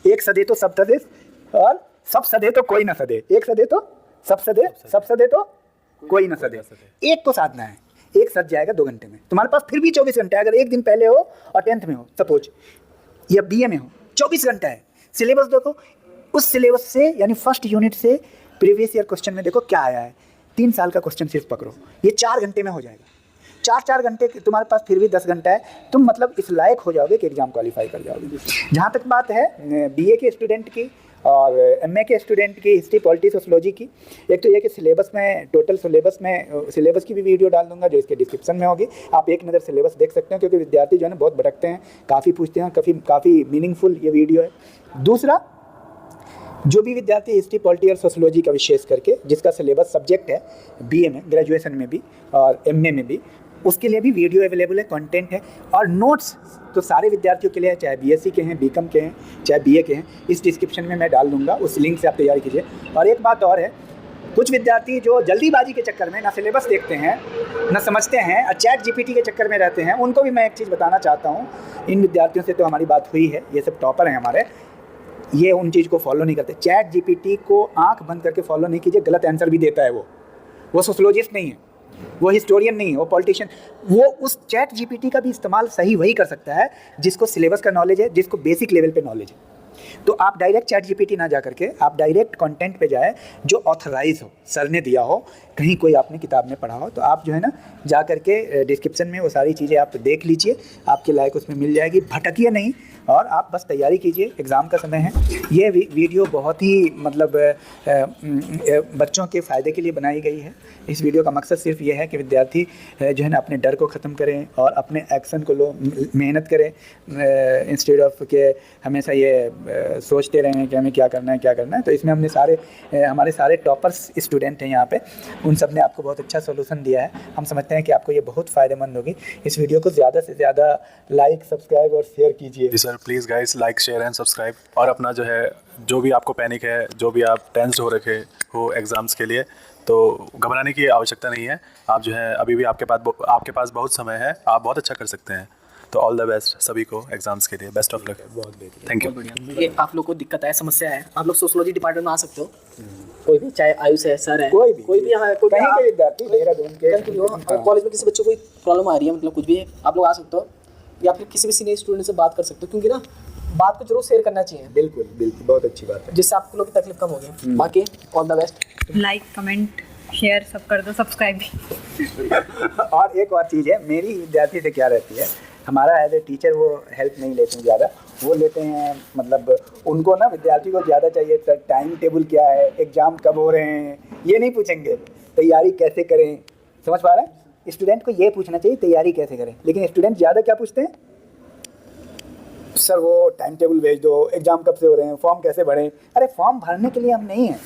S2: एक सदे तो सब सदे, और सब सदे तो कोई ना सदे। एक सदे तो सब सदे, सब सदे तो कोई ना सदे। एक को साधना है, एक सद जाएगा 2 घंटे में। तुम्हारे पास फिर भी 24 घंटे है। अगर एक दिन पहले हो और 10th में हो सपोज, या BA में हो, 24 घंटा है। सिलेबस देखो, उस सिलेबस से यानी फर्स्ट यूनिट से प्रीवियस ईयर क्वेश्चन में देखो क्या आया है। 3 साल का क्वेश्चन सिर्फ पकड़ो, ये 4 घंटे में हो जाएगा। 4 घंटे तुम्हारे पास फिर भी 10 घंटा है, तुम मतलब इस लायक हो जाओगे कि एग्जाम क्वालिफाई कर जाओगे। जहाँ तक बात है BA के स्टूडेंट की और MA के स्टूडेंट की, हिस्ट्री, पॉलिटी, सोशलॉजी की, एक तो ये कि सिलेबस में, टोटल सिलेबस की भी वीडियो डाल दूंगा जो इसके डिस्क्रिप्शन में होगी। आप एक नज़र सिलेबस देख सकते हैं, क्योंकि विद्यार्थी जो है ना बहुत भटकते हैं, काफ़ी पूछते हैं, काफ़ी मीनिंगफुल ये वीडियो है। दूसरा, जो भी विद्यार्थी हिस्ट्री, पॉलिटी और सोशलॉजी का विशेष करके जिसका सिलेबस सब्जेक्ट है BA में, ग्रेजुएशन में भी और MA में भी, उसके लिए भी वीडियो अवेलेबल है, कंटेंट है। और नोट्स तो सारे विद्यार्थियों के लिए है, चाहे BSc के हैं, BCom के हैं, चाहे BA के हैं। इस डिस्क्रिप्शन में मैं डाल दूंगा, उस लिंक से आप तैयारी कीजिए। और एक बात और है, कुछ विद्यार्थी जो जल्दीबाजी के चक्कर में ना सिलेबस देखते हैं, ना समझते हैं और चैट जीपीटी के चक्कर में रहते हैं, उनको भी मैं एक चीज़ बताना चाहता हूँ। इन विद्यार्थियों से तो हमारी बात हुई है, ये सब टॉपर हैं हमारे, ये उन चीज़ को फॉलो नहीं करते। चैट जीपीटी को आंख बंद करके फॉलो नहीं कीजिए, गलत आंसर भी देता है वो सोशोलॉजिस्ट नहीं है, वो हिस्टोरियन नहीं है, वो पॉलिटिशियन। वो उस चैट जीपीटी का भी इस्तेमाल सही वही कर सकता है जिसको सिलेबस का नॉलेज है, जिसको बेसिक लेवल पे नॉलेज है। तो आप डायरेक्ट चैट जीपीटी ना जा करके आप डायरेक्ट कंटेंट पे जाए जो ऑथराइज हो, सर ने दिया हो, कहीं कोई आपने किताब में पढ़ा हो, तो आप जो है ना जा करके डिस्क्रिप्शन में वो सारी चीज़ें आप देख लीजिए, आपके लायक उसमें मिल जाएगी। भटकिए नहीं और आप बस तैयारी कीजिए, एग्ज़ाम का समय है। ये वीडियो बहुत ही मतलब बच्चों के फ़ायदे के लिए बनाई गई है। इस वीडियो का मकसद सिर्फ ये है कि विद्यार्थी जो है ना अपने डर को ख़त्म करें और अपने एक्शन को लो, मेहनत करें, इंस्टेड ऑफ के हमेशा ये सोचते रहें कि हमें क्या करना है। तो इसमें हमने हमारे सारे टॉपर्स स्टूडेंट हैं यहाँ पे, उन सब ने आपको बहुत अच्छा सोल्यूशन दिया है। हम समझते हैं कि आपको ये बहुत फ़ायदेमंद होगी। इस वीडियो को ज़्यादा से ज़्यादा लाइक, सब्सक्राइब और शेयर कीजिए।
S4: जी sir, please guys like, share and subscribe. और अपना जो है, जो भी आपको पैनिक है, जो भी आप टेंस्ड हो रखे हो एग्ज़ाम्स के लिए, तो घबराने की आवश्यकता नहीं है। आप जो है अभी भी आपके पास बहुत समय है, आप बहुत अच्छा कर सकते हैं। तो ऑल द बेस्ट सभी को एग्जाम्स के लिए, बेस्ट ऑफ लक। बहुत थैंक यू।
S1: ये आप लोग को दिक्कत है, समस्या है, आप लोग सोशोलॉजी डिपार्टमेंट में आ सकते हो, कोई भी, चाहे आयुष है, सर है, कोई भी यहाँ कोई
S2: कहीं के विद्यार्थी, देहरादून के
S1: कॉलेज में किसी बच्चे को कोई प्रॉब्लम आ रही है, मतलब कुछ भी, आप लोग आ सकते हो या फिर किसी भी सीनियर स्टूडेंट से बात कर सकते हो, क्योंकि ना बात को जरूर शेयर करना चाहिए।
S2: बिल्कुल, बहुत अच्छी बात है,
S1: जिससे आप लोग की तकलीफ कम होगी। बाकी all the best.
S3: Like, comment, share सब कर दो, सब्सक्राइब भी।
S2: और एक और चीज़ है, मेरी विद्यार्थी से क्या रहती है, हमारा एज ए टीचर वो हेल्प नहीं लेते हैं ज़्यादा, वो लेते हैं मतलब उनको ना विद्यार्थी को ज़्यादा चाहिए टाइम टेबल क्या है, एग्ज़ाम कब हो रहे हैं, ये नहीं पूछेंगे, तैयारी कैसे करें। समझ पा रहे हैं? स्टूडेंट को ये पूछना चाहिए तैयारी कैसे करें, लेकिन स्टूडेंट ज़्यादा क्या पूछते हैं, सर वो टाइम टेबल भेज दो, एग्ज़ाम कब से हो रहे हैं, फॉर्म कैसे भरें। अरे फॉर्म भरने के लिए हम नहीं हैं,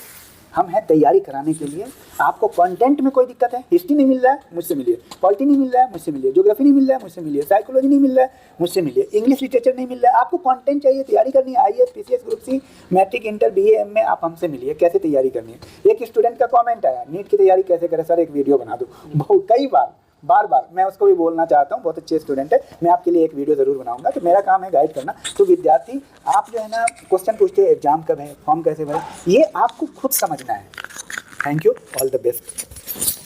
S2: हम हैं तैयारी कराने के लिए। आपको कंटेंट में कोई दिक्कत है, हिस्ट्री नहीं मिल रहा है, मुझसे मिलिए, पॉलिटी नहीं मिल रहा है, मुझसे मिलिए, ज्योग्राफी नहीं मिल रहा है, मुझसे मिलिए, साइकोलॉजी नहीं मिल रहा है, मुझसे मिलिए, इंग्लिश लिटरेचर नहीं मिल रहा है, आपको कंटेंट चाहिए, तैयारी करनी है, IAS, PCS, group C, matric, inter, BA, MA, आप हमसे मिलिए, कैसे तैयारी करनी है। एक स्टूडेंट का कॉमेंट आया, नीट की तैयारी कैसे करें सर, एक वीडियो बना दो। बहुत कई बार मैं उसको भी बोलना चाहता हूँ, बहुत अच्छे स्टूडेंट है, मैं आपके लिए एक वीडियो ज़रूर बनाऊंगा। तो मेरा काम है गाइड करना। तो विद्यार्थी आप जो है ना क्वेश्चन पूछते हैं एग्जाम कब है, फॉर्म कैसे भरें, ये आपको खुद समझना है। Thank you, all the best.